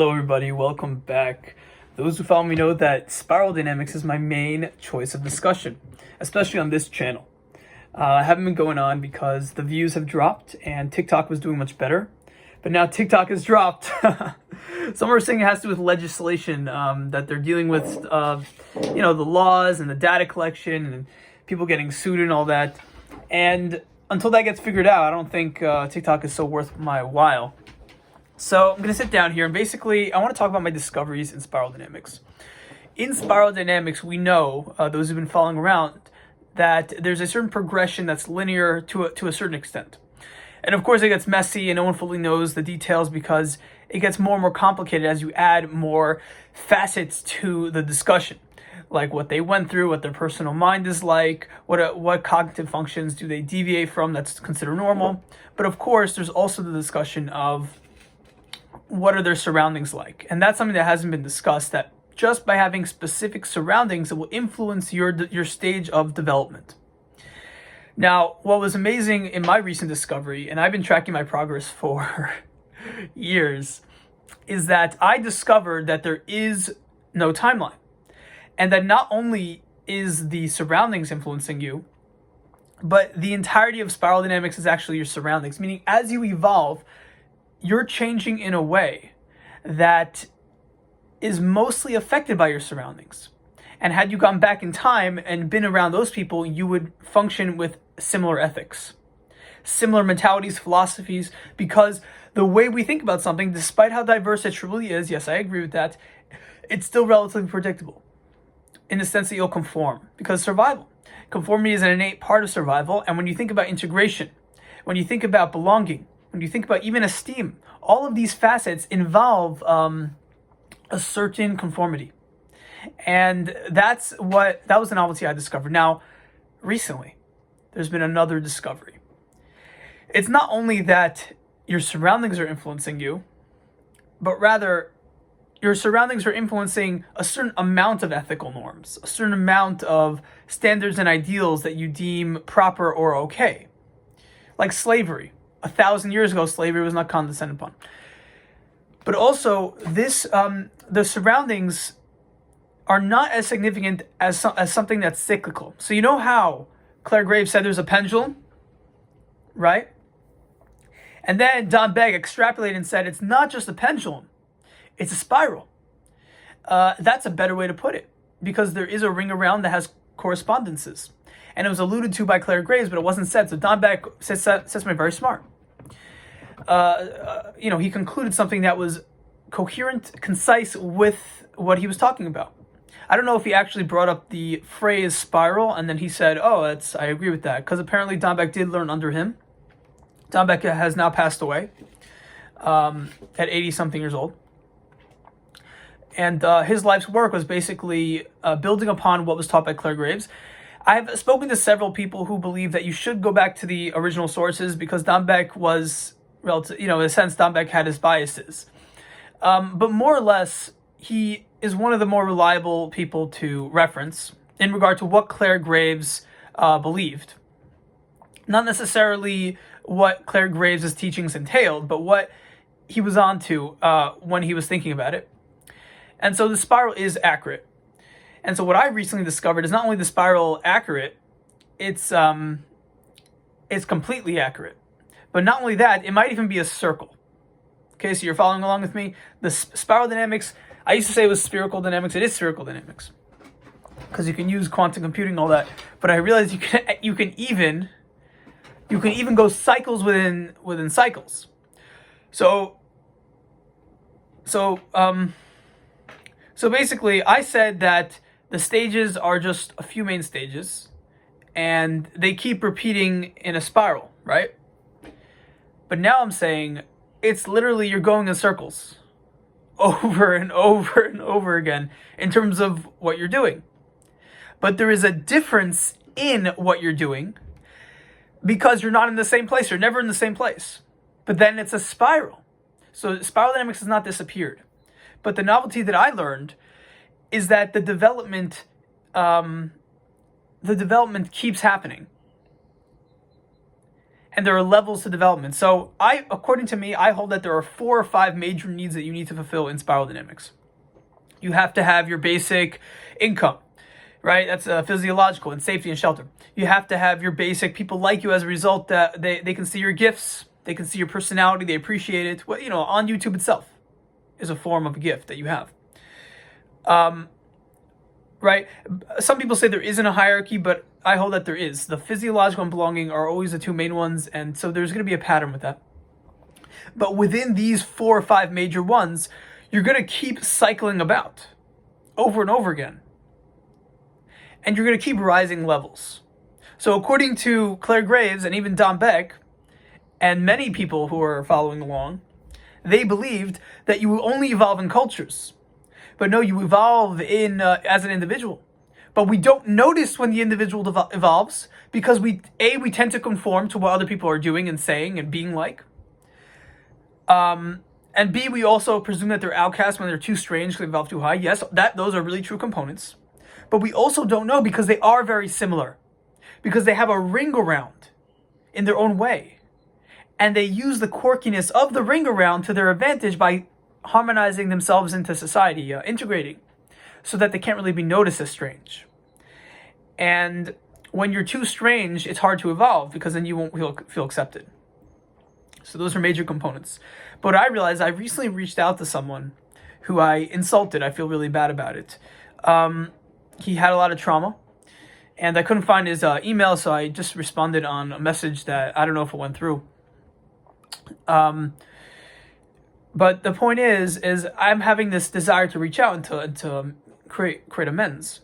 Hello everybody, welcome back. Those who follow me know that spiral dynamics is my main choice of discussion, especially on this channel. I haven't been going on because the views have dropped and TikTok was doing much better, but now TikTok has dropped. Some are saying it has to do with legislation that they're dealing with, the laws and the data collection and people getting sued and all that. And until that gets figured out, I don't think TikTok is so worth my while. So I'm going to sit down here and basically I want to talk about my discoveries in spiral dynamics. In spiral dynamics, we know, those who've been following around, that there's a certain progression that's linear to a certain extent. And of course it gets messy and no one fully knows the details because it gets more and more complicated as you add more facets to the discussion. Like what they went through, what their personal mind is like, what cognitive functions do they deviate from that's considered normal. But of course there's also the discussion of what are their surroundings like? And that's something that hasn't been discussed, that just by having specific surroundings, it will influence your stage of development. Now, what was amazing in my recent discovery, and I've been tracking my progress for years, is that I discovered that there is no timeline. And that not only is the surroundings influencing you, but the entirety of spiral dynamics is actually your surroundings. Meaning, as you evolve, you're changing in a way that is mostly affected by your surroundings. And had you gone back in time and been around those people, you would function with similar ethics, similar mentalities, philosophies, because the way we think about something, despite how diverse it truly is, yes, I agree with that, it's still relatively predictable in the sense that you'll conform, because survival. Conformity is an innate part of survival. And when you think about integration, when you think about belonging, when you think about even esteem, all of these facets involve a certain conformity. And that was a novelty I discovered. Now, recently, there's been another discovery. It's not only that your surroundings are influencing you, but rather your surroundings are influencing a certain amount of ethical norms, a certain amount of standards and ideals that you deem proper or okay. Like slavery. 1,000 years ago, slavery was not condescended upon. But also, the surroundings are not as significant as something that's cyclical. So you know how Clare Graves said there's a pendulum, right? And then Don Begg extrapolated and said it's not just a pendulum, it's a spiral. That's a better way to put it, because there is a ring around that has correspondences. And it was alluded to by Clare Graves, but it wasn't said. So Don Beck says something very smart. He concluded something that was coherent, concise with what he was talking about. I don't know if he actually brought up the phrase spiral and then he said, I agree with that. Because apparently Don Beck did learn under him. Don Beck has now passed away at 80-something years old. And his life's work was basically building upon what was taught by Clare Graves. I've spoken to several people who believe that you should go back to the original sources because Don Beck was, in a sense, Don Beck had his biases. But more or less, he is one of the more reliable people to reference in regard to what Clare Graves believed. Not necessarily what Clare Graves' teachings entailed, but what he was onto when he was thinking about it. And so the spiral is accurate. And so what I recently discovered is not only the spiral accurate, it's completely accurate. But not only that, it might even be a circle. Okay, so you're following along with me? The spiral dynamics, I used to say it was spherical dynamics. It is spherical dynamics. Because you can use quantum computing and all that. But I realized you can even go cycles within cycles. So basically, I said that the stages are just a few main stages, and they keep repeating in a spiral, right? But now I'm saying it's literally you're going in circles over and over and over again in terms of what you're doing. But there is a difference in what you're doing because you're not in the same place. You're never in the same place. But then it's a spiral. So spiral dynamics has not disappeared. But the novelty that I learned is that the development keeps happening. and there are levels to development. So according to me, I hold that there are 4 or 5 major needs that you need to fulfill in spiral dynamics. You have to have your basic income, right? That's physiological, and safety and shelter. You have to have your basic people like you as a result, that they can see your gifts, they can see your personality, they appreciate it. Well, on YouTube itself is a form of a gift that you have. Right? Some people say there isn't a hierarchy, but I hold that there is. The physiological and belonging are always the 2 main ones, and so there's going to be a pattern with that. But within these 4 or 5 major ones, you're going to keep cycling about over and over again. And you're going to keep rising levels. So according to Claire Graves and even Don Beck, and many people who are following along, they believed that you only evolve in cultures. But no, you evolve in as an individual. But we don't notice when the individual evolves because we tend to conform to what other people are doing and saying and being like. And B, we also presume that they're outcasts when they're too strange, they evolve too high. Yes, those are really true components. But we also don't know because they are very similar. Because they have a ring around in their own way. And they use the quirkiness of the ring around to their advantage by harmonizing themselves into society, integrating, so that they can't really be noticed as strange. And when you're too strange, it's hard to evolve because then you won't feel accepted. So those are major components. But I realized I recently reached out to someone who I insulted. I feel really bad about it. He had a lot of trauma, and I couldn't find his email, so I just responded on a message that I don't know if it went through. But the point is I'm having this desire to reach out and to create amends.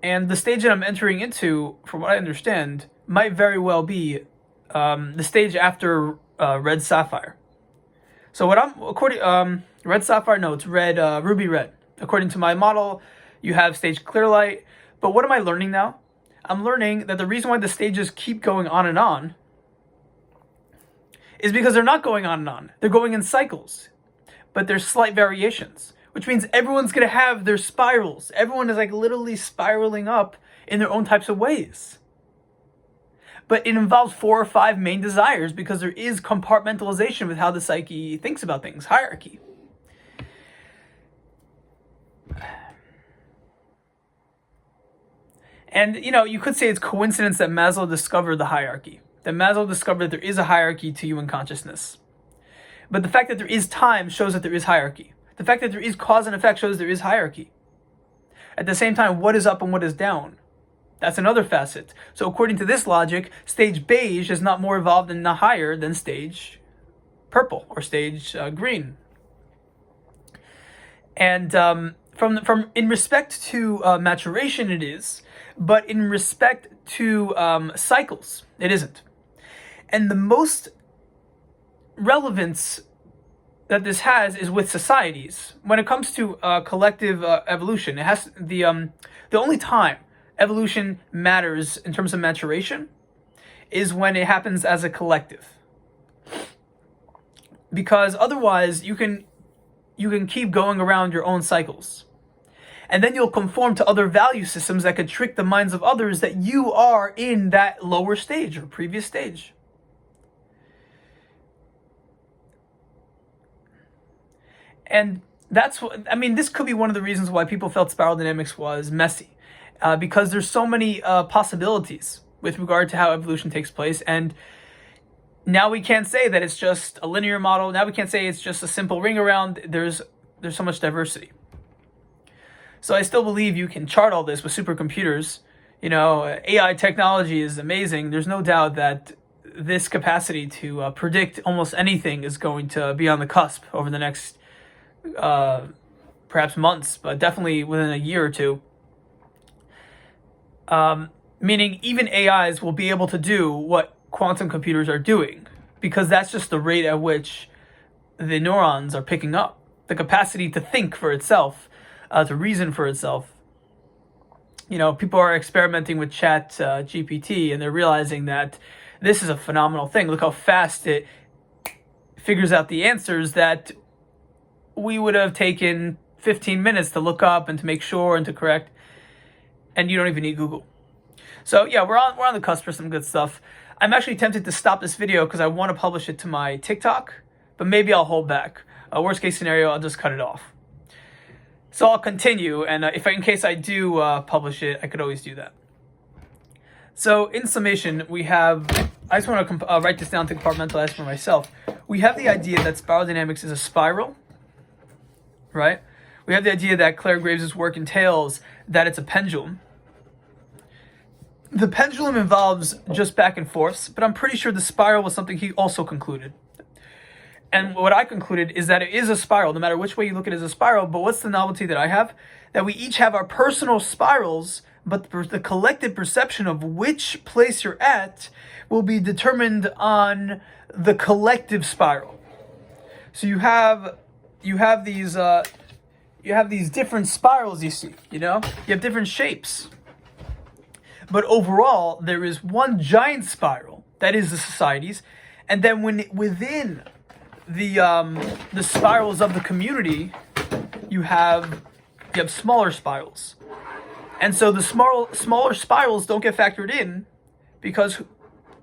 And the stage that I'm entering into, from what I understand, might very well be the stage after Red Sapphire. So Red Sapphire, no, it's Red Ruby Red. According to my model, you have stage Clear Light. But what am I learning now? I'm learning that the reason why the stages keep going on and on is because they're not going on and on. They're going in cycles. But there's slight variations, which means everyone's going to have their spirals. Everyone is like literally spiraling up in their own types of ways. But it involves 4 or 5 main desires because there is compartmentalization with how the psyche thinks about things, hierarchy. And, you could say it's coincidence that Maslow discovered the hierarchy. That Maslow discovered that there is a hierarchy to human consciousness. But the fact that there is time shows that there is hierarchy. The fact that there is cause and effect shows there is hierarchy. At the same time, what is up and what is down? That's another facet. So according to this logic, stage beige is not more evolved and not higher than stage purple or stage green. And from in respect to maturation, it is, but in respect to cycles, it isn't. And the most relevance that this has is with societies. When it comes to collective evolution, it has the only time evolution matters in terms of maturation is when it happens as a collective. Because otherwise you can keep going around your own cycles. And then you'll conform to other value systems that could trick the minds of others that you are in that lower stage or previous stage. And this could be one of the reasons why people felt spiral dynamics was messy. Because there's so many possibilities with regard to how evolution takes place. And now we can't say that it's just a linear model. Now we can't say it's just a simple ring around. There's so much diversity. So I still believe you can chart all this with supercomputers. AI technology is amazing. There's no doubt that this capacity to predict almost anything is going to be on the cusp over the next perhaps months, but definitely within a year or two. Meaning even AIs will be able to do what quantum computers are doing, because that's just the rate at which the neurons are picking up. The capacity to think for itself, to reason for itself. People are experimenting with Chat GPT, and they're realizing that this is a phenomenal thing. Look how fast it figures out the answers that we would have taken 15 minutes to look up and to make sure and to correct. And you don't even need Google. So yeah, we're on the cusp for some good stuff. I'm actually tempted to stop this video because I want to publish it to my TikTok, but maybe I'll hold back. Worst case scenario, I'll just cut it off. So I'll continue, and in case I do publish it, I could always do that. So in summation, we have, I just want to write this down to compartmentalize for myself. We have the idea that spiral dynamics is a spiral, right? We have the idea that Clare Graves' work entails that it's a pendulum. The pendulum involves just back and forths, but I'm pretty sure the spiral was something he also concluded. And what I concluded is that it is a spiral, no matter which way you look at it as a spiral. But what's the novelty that I have? That we each have our personal spirals, but the collective perception of which place you're at will be determined on the collective spiral. So you have these different spirals. You see, you have different shapes. But overall, there is one giant spiral that is the societies, and then within the spirals of the community, you have smaller spirals, and so the smaller spirals don't get factored in because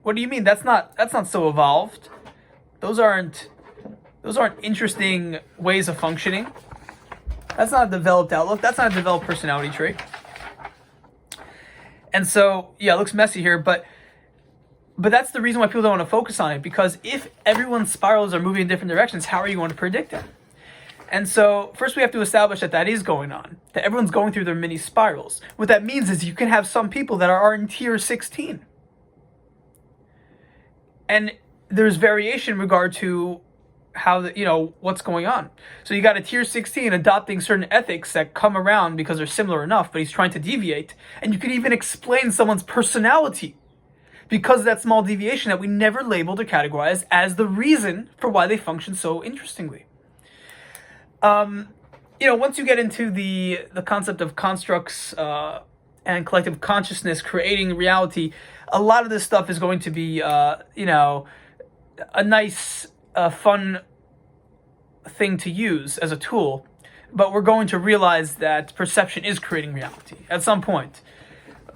what do you mean? That's not so evolved. Those aren't interesting ways of functioning. That's not a developed outlook. That's not a developed personality trait. And so, yeah, it looks messy here, but that's the reason why people don't want to focus on it, because if everyone's spirals are moving in different directions, how are you going to predict it? And so first we have to establish that is going on, that everyone's going through their mini spirals. What that means is you can have some people that are in tier 16. And there's variation in regard to how what's going on. So you got a tier 16 adopting certain ethics that come around because they're similar enough, but he's trying to deviate. And you could even explain someone's personality because of that small deviation that we never labeled or categorized as the reason for why they function so interestingly. Once you get into the concept of constructs and collective consciousness creating reality, a lot of this stuff is going to be a nice fun thing to use as a tool, but we're going to realize that perception is creating reality at some point.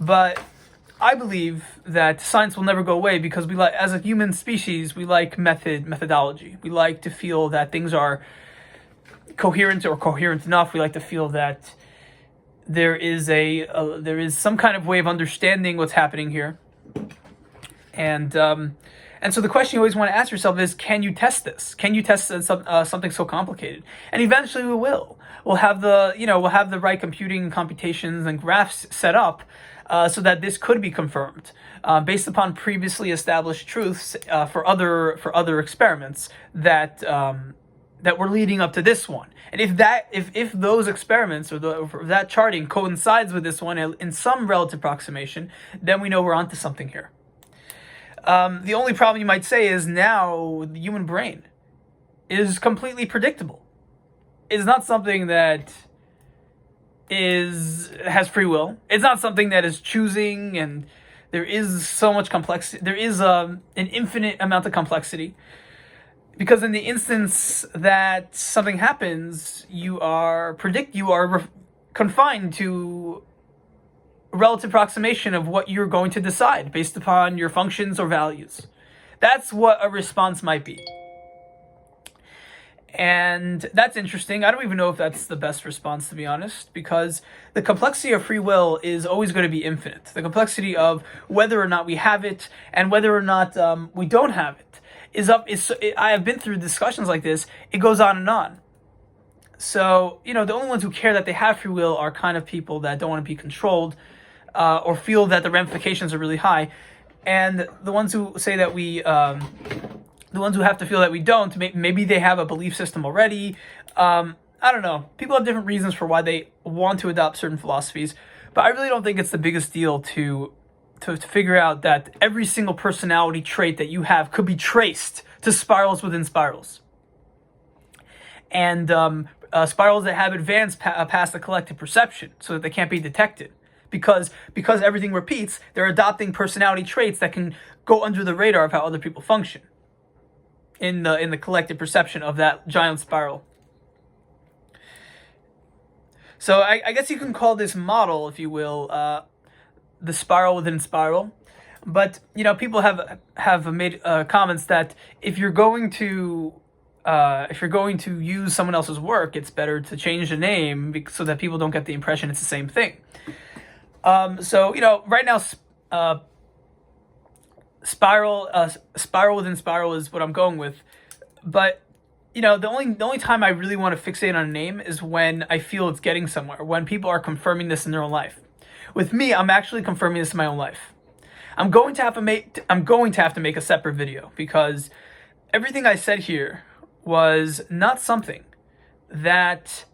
But I believe that science will never go away because we like, as a human species, we like methodology. We like to feel that things are coherent or coherent enough. We like to feel that there is some kind of way of understanding what's happening here. And so the question you always want to ask yourself is, can you test this? Can you test something so complicated? And eventually we will. We'll have the right computing and computations and graphs set up so that this could be confirmed based upon previously established truths for other experiments that were leading up to this one. And if those experiments or that charting coincides with this one in some relative approximation, then we know we're onto something here. The only problem you might say is now the human brain is completely predictable. It's not something that has free will. It's not something that is choosing, and there is so much complexity. There is an infinite amount of complexity. Because in the instance that something happens, you are confined to relative approximation of what you're going to decide based upon your functions or values. That's what a response might be. And that's interesting. I don't even know if that's the best response, to be honest, because the complexity of free will is always going to be infinite. The complexity of whether or not we have it and whether or not we don't have it I have been through discussions like this. It goes on and on. So, the only ones who care that they have free will are kind of people that don't want to be controlled or feel that the ramifications are really high. And the ones who say that the ones who have to feel that we don't, maybe they have a belief system already. I don't know. People have different reasons for why they want to adopt certain philosophies. But I really don't think it's the biggest deal to figure out that every single personality trait that you have could be traced to spirals within spirals. And spirals that have advanced past the collective perception so that they can't be detected. Because everything repeats, they're adopting personality traits that can go under the radar of how other people function in the collective perception of that giant spiral. So I guess you can call this model, if you will, the spiral within spiral. But people have made comments that if you're going to use someone else's work, it's better to change the name so that people don't get the impression it's the same thing. So right now, spiral within spiral is what I'm going with. But the only time I really want to fixate on a name is when I feel it's getting somewhere, when people are confirming this in their own life. With me, I'm actually confirming this in my own life. I'm going to have to make a separate video, because everything I said here was not something that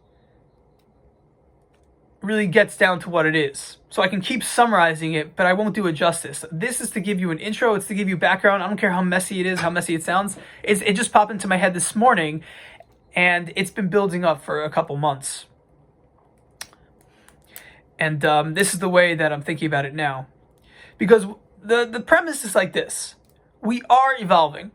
really gets down to what it is. So I can keep summarizing it, but I won't do it justice. This is to give you an intro. It's to give you background. I don't care how messy it is, how messy it sounds. It just popped into my head this morning, and it's been building up for a couple months. And this is the way that I'm thinking about it now. Because the premise is like this. We are evolving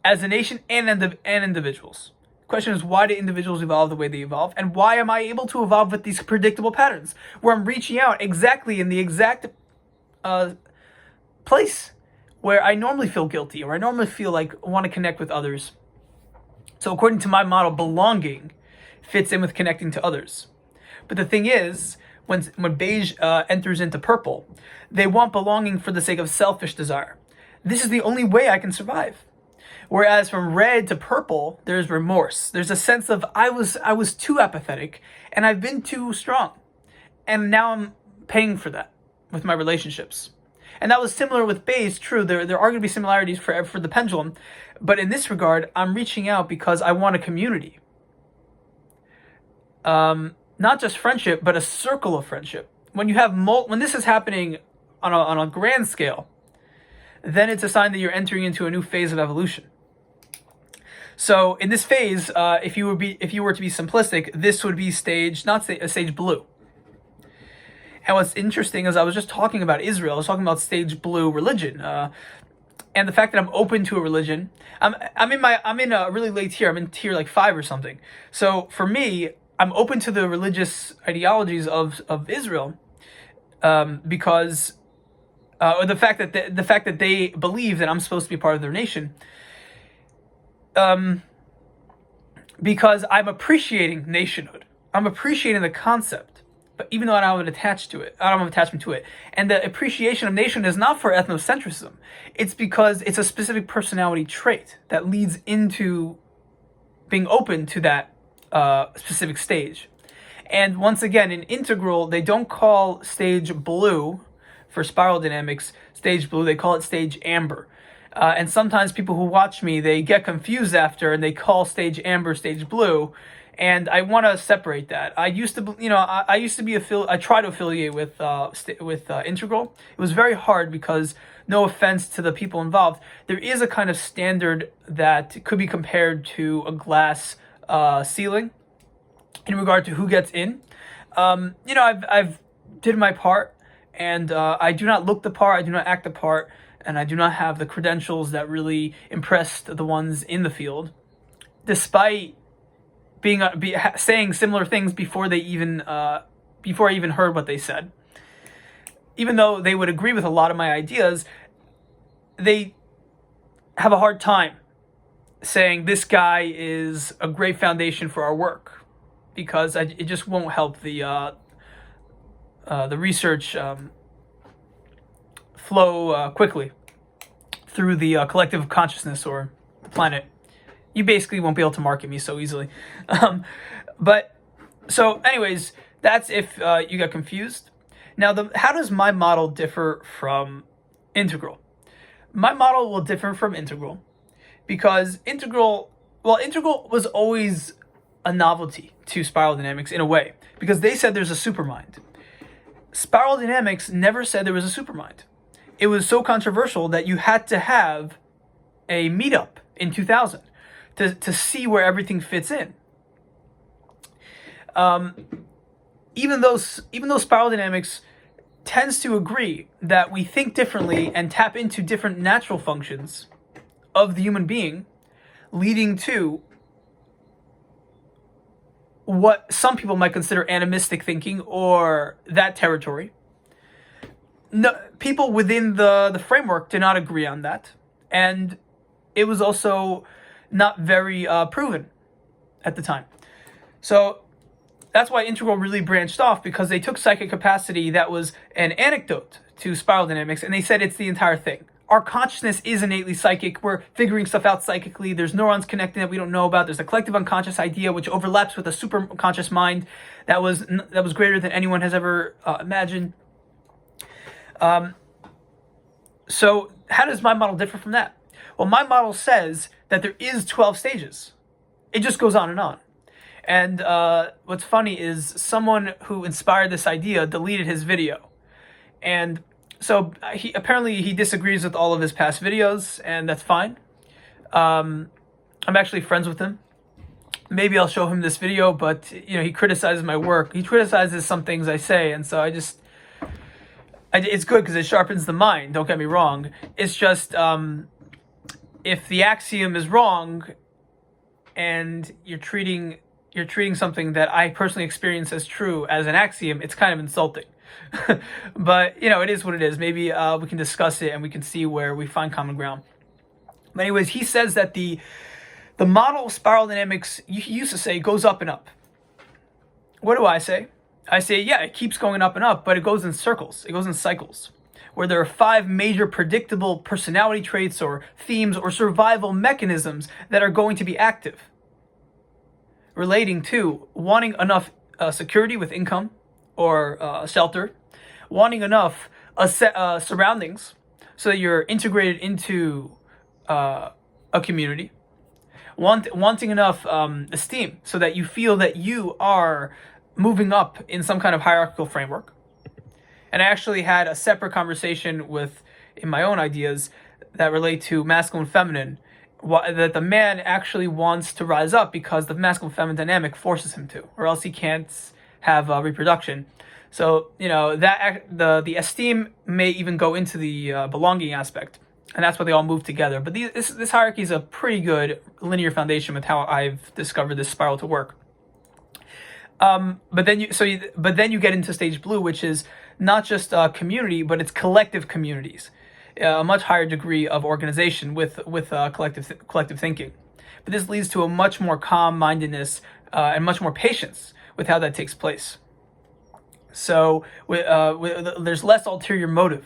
as a nation and individuals. The question is, why do individuals evolve the way they evolve? And why am I able to evolve with these predictable patterns, where I'm reaching out exactly in the exact place where I normally feel guilty, or I normally feel like I want to connect with others. So according to my model, belonging fits in with connecting to others. But the thing is, when beige enters into purple, they want belonging for the sake of selfish desire. This is the only way I can survive. Whereas from red to purple, there's remorse. There's a sense of I was too apathetic, and I've been too strong, and now I'm paying for that with my relationships. And that was similar with beige. True, there are going to be similarities for the pendulum, but in this regard, I'm reaching out because I want a community. Not just friendship, but a circle of friendship. When you have when this is happening on a grand scale, then it's a sign that you're entering into a new phase of evolution. So in this phase, if you were to be simplistic, this would be stage blue. And what's interesting is I was just talking about Israel. I was talking about stage blue religion, and the fact that I'm open to a religion. I'm in a really late tier. I'm in tier like 5 or something. So for me, I'm open to the religious ideologies of Israel, because the fact that they believe that I'm supposed to be part of their nation. Because I'm appreciating nationhood. I'm appreciating the concept, but even though I don't have an attachment to it. And the appreciation of nation is not for ethnocentrism. It's because it's a specific personality trait that leads into being open to that specific stage. And once again, in integral, they don't call stage blue for spiral dynamics stage blue. They call it stage amber. And sometimes people who watch me, they get confused after, and they call stage amber stage blue. And I want to separate that. I used to, I try to affiliate with integral. It was very hard because, no offense to the people involved, there is a kind of standard that could be compared to a glass ceiling in regard to who gets in. I've did my part, and I do not look the part. I do not act the part. And I do not have the credentials that really impressed the ones in the field, despite saying similar things before I even heard what they said. Even though they would agree with a lot of my ideas, they have a hard time saying this guy is a great foundation for our work, because it just won't help the research flow quickly through the collective consciousness or the planet. You basically won't be able to market me so easily. But so anyways, that's if you got confused. Now, how does my model differ from integral? My model will differ from integral because integral was always a novelty to spiral dynamics in a way, because they said there's a supermind. Spiral dynamics never said there was a supermind. It was so controversial that you had to have a meetup in 2000 to see where everything fits in. Even though spiral dynamics tends to agree that we think differently and tap into different natural functions of the human being, leading to what some people might consider animistic thinking or that territory. no, people within the framework did not agree on that, and it was also not very proven at the time. So that's why Integral really branched off, because they took psychic capacity that was an anecdote to spiral dynamics, and they said it's the entire thing. Our consciousness is innately psychic. We're figuring stuff out psychically. There's neurons connecting that we don't know about. There's a collective unconscious idea which overlaps with a super conscious mind that was greater than anyone has ever imagined. So how does my model differ from that? Well, my model says that there is 12 stages. It just goes on and on. And what's funny is someone who inspired this idea deleted his video. And so he disagrees with all of his past videos, and that's fine. I'm actually friends with him. Maybe I'll show him this video, but he criticizes my work. He criticizes some things I say, and so it's good because it sharpens the mind. Don't get me wrong. It's just if the axiom is wrong, and you're treating something that I personally experience as true as an axiom, it's kind of insulting. But it is what it is. Maybe we can discuss it and we can see where we find common ground. But anyways, he says that the model of spiral dynamics, he used to say, goes up and up. What do I say? I say, yeah, it keeps going up and up, but it goes in circles. It goes in cycles, where there are 5 major predictable personality traits or themes or survival mechanisms that are going to be active, relating to wanting enough security with income or shelter, wanting enough surroundings so that you're integrated into a community, wanting enough esteem so that you feel that you are moving up in some kind of hierarchical framework. And I actually had a separate conversation in my own ideas that relate to masculine and feminine, that the man actually wants to rise up because the masculine feminine dynamic forces him to, or else he can't have reproduction. So that the esteem may even go into the belonging aspect, and that's why they all move together. But this hierarchy is a pretty good linear foundation with how I've discovered this spiral to work. But then you get into stage blue, which is not just community, but it's collective communities, a much higher degree of organization with collective thinking. But this leads to a much more calm-mindedness and much more patience with how that takes place. So there's less ulterior motive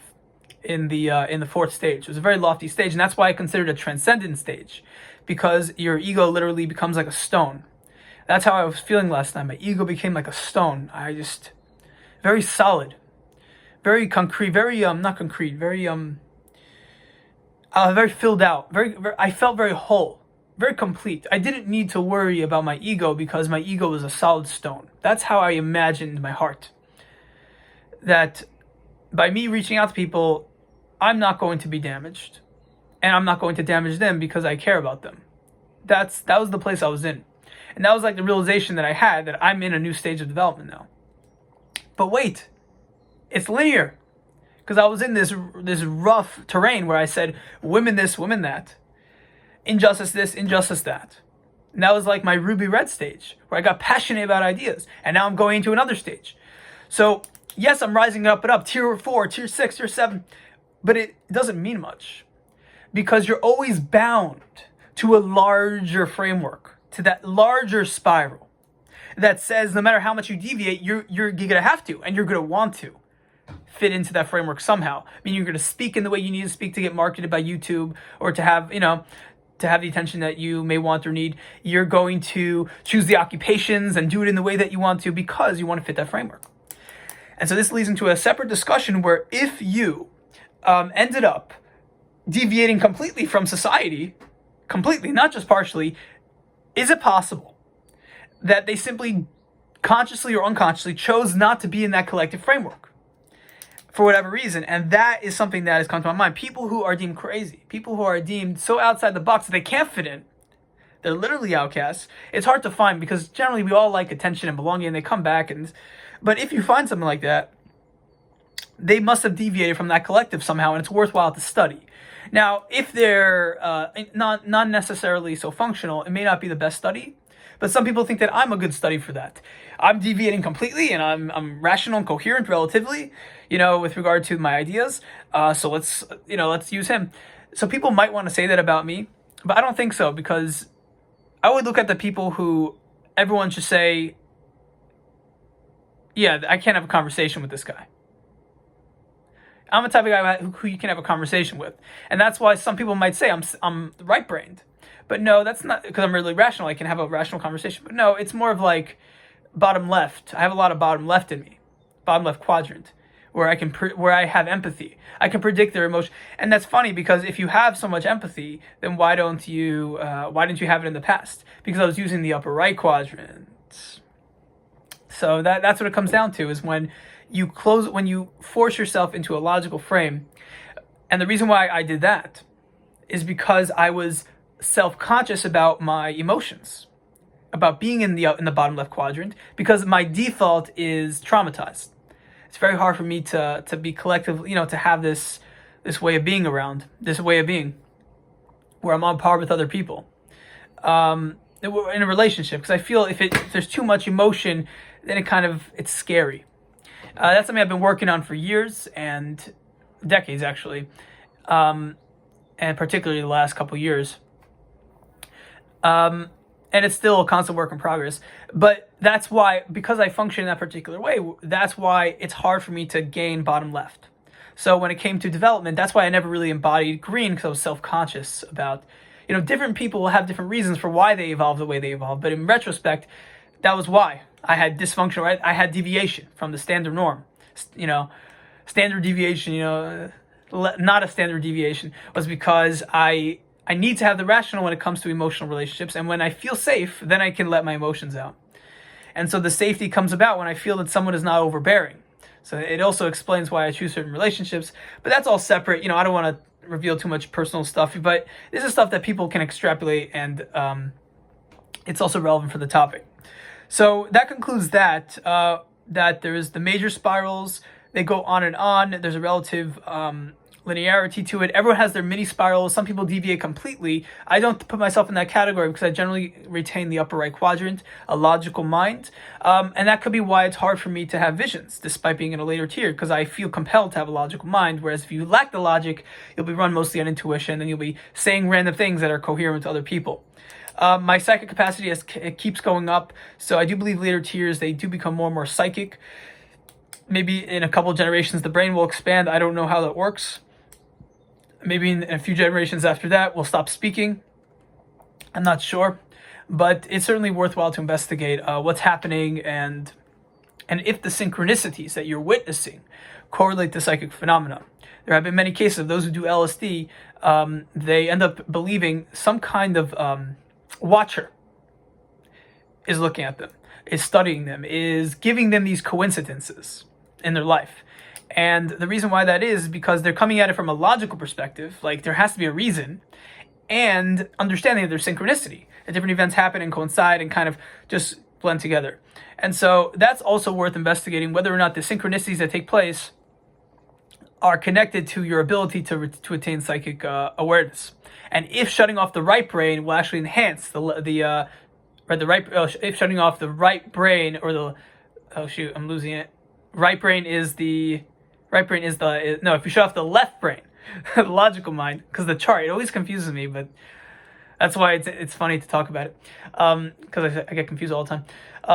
in the 4th stage. It was a very lofty stage, and that's why I consider it a transcendent stage, because your ego literally becomes like a stone. That's how I was feeling last night. My ego became like a stone. Very solid, very concrete, very not concrete, very very filled out. I felt very whole, very complete. I didn't need to worry about my ego because my ego was a solid stone. That's how I imagined my heart. That by me reaching out to people, I'm not going to be damaged, and I'm not going to damage them because I care about them. That was the place I was in. And that was like the realization that I had, that I'm in a new stage of development now. But wait, it's linear. Because I was in this rough terrain where I said, women this, women that. Injustice this, injustice that. And that was like my ruby red stage, where I got passionate about ideas. And now I'm going into another stage. So, yes, I'm rising up and up, tier 4, tier 6, tier 7. But it doesn't mean much. Because you're always bound to a larger framework, to that larger spiral that says no matter how much you deviate, you're gonna have to, and you're gonna want to fit into that framework somehow. I mean, you're gonna speak in the way you need to speak to get marketed by YouTube, or to have the attention that you may want or need. You're going to choose the occupations and do it in the way that you want to because you want to fit that framework. And so this leads into a separate discussion where if you ended up deviating completely from society, completely, not just partially, is it possible that they simply consciously or unconsciously chose not to be in that collective framework for whatever reason? And that is something that has come to my mind. People who are deemed crazy, people who are deemed so outside the box that they can't fit in, they're literally outcasts. It's hard to find because generally we all like attention and belonging, and they come back. But if you find something like that, they must have deviated from that collective somehow, and it's worthwhile to study. Now, if they're not necessarily so functional, it may not be the best study, But some people think that I'm a good study for that. I'm deviating completely, and I'm rational and coherent relatively, with regard to my ideas. So let's use him. So people might want to say that about me, but I don't think so, because I would look at the people who everyone should say, yeah, I can't have a conversation with this guy. I'm the type of guy who you can have a conversation with. And that's why some people might say I'm right-brained. But no, that's not because I'm really rational. I can have a rational conversation. But no, it's more of like bottom left. I have a lot of bottom left in me, bottom left quadrant, where where I have empathy. I can predict their emotion. And that's funny, because if you have so much empathy, then why didn't you have it in the past? Because I was using the upper right quadrant. So that's what it comes down to, is when you force yourself into a logical frame. And the reason why I did that is because I was self-conscious about my emotions, about being in the bottom left quadrant, because my default is traumatized. It's very hard for me to be collective, to have this way of being where I'm on par with other people in a relationship, because I feel if there's too much emotion, then it's scary. That's something I've been working on for years and decades, actually, and particularly the last couple years. And it's still a constant work in progress. But that's why, because I function in that particular way, that's why it's hard for me to gain bottom left. So when it came to development, that's why I never really embodied green, because I was self-conscious about, different people will have different reasons for why they evolve the way they evolve. But in retrospect, that was why I had dysfunction, right? I had deviation from the standard norm. Standard deviation, not a standard deviation, was because I need to have the rational when it comes to emotional relationships. And when I feel safe, then I can let my emotions out. And so the safety comes about when I feel that someone is not overbearing. So it also explains why I choose certain relationships. But that's all separate. I don't want to reveal too much personal stuff. But this is stuff that people can extrapolate, and it's also relevant for the topic. So that concludes that there's the major spirals. They go on and on. There's a relative linearity to it. Everyone has their mini spirals. Some people deviate completely. I don't put myself in that category, because I generally retain the upper right quadrant, a logical mind. And that could be why it's hard for me to have visions, despite being in a later tier, because I feel compelled to have a logical mind. Whereas if you lack the logic, you'll be run mostly on intuition, and you'll be saying random things that are coherent to other people. My psychic capacity it keeps going up. So I do believe later tiers, they do become more and more psychic. Maybe in a couple of generations, the brain will expand. I don't know how that works. Maybe in a few generations after that, we'll stop speaking. I'm not sure. But it's certainly worthwhile to investigate what's happening, and if the synchronicities that you're witnessing correlate to psychic phenomena. There have been many cases of those who do LSD. They end up believing some kind of watcher is looking at them, is studying them, is giving them these coincidences in their life. And the reason why that is because they're coming at it from a logical perspective, like there has to be a reason, and understanding that there's synchronicity, that different events happen and coincide and kind of just blend together. And so that's also worth investigating, whether or not the synchronicities that take place are connected to your ability to attain psychic awareness, and if shutting off the right brain will actually enhance if shutting off the right brain, or if you shut off the left brain, the logical mind, because the chart, it always confuses me, but that's why it's funny to talk about it, because I get confused all the time.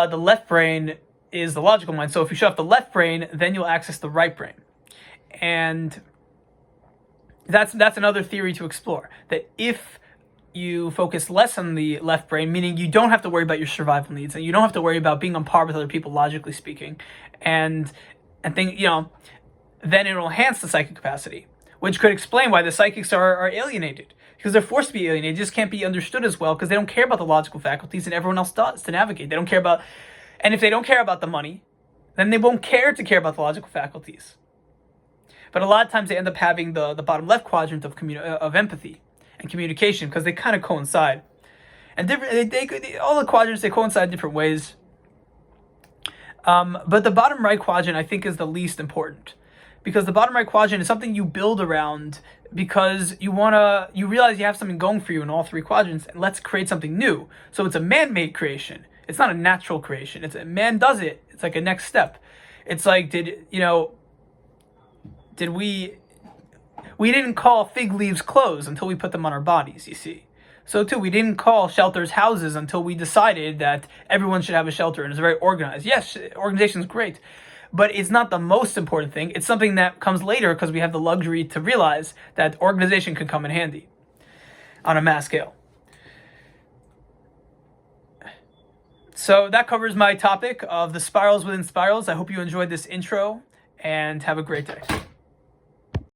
The left brain is the logical mind, so if you shut off the left brain, then you'll access the right brain. And that's another theory to explore, that if you focus less on the left brain, meaning you don't have to worry about your survival needs, and you don't have to worry about being on par with other people, logically speaking, and think, then it will enhance the psychic capacity, which could explain why the psychics are alienated, because they're forced to be alienated. They just can't be understood as well, because they don't care about the logical faculties, and everyone else does to navigate. They don't care about, and if they don't care about the money, then they won't care about the logical faculties. But a lot of times they end up having the bottom left quadrant of empathy and communication, because they kind of coincide. And all the quadrants, they coincide in different ways. But the bottom right quadrant, I think, is the least important, because the bottom right quadrant is something you build around because you realize you have something going for you in all three quadrants, and let's create something new. So it's a man-made creation. It's not a natural creation. It's a man does it. It's like a next step. It's like, did we didn't call fig leaves clothes until we put them on our bodies, you see. So too, we didn't call shelters houses until we decided that everyone should have a shelter and it's very organized. Yes, organization is great, but it's not the most important thing. It's something that comes later because we have the luxury to realize that organization can come in handy on a mass scale. So that covers my topic of the spirals within spirals. I hope you enjoyed this intro and have a great day.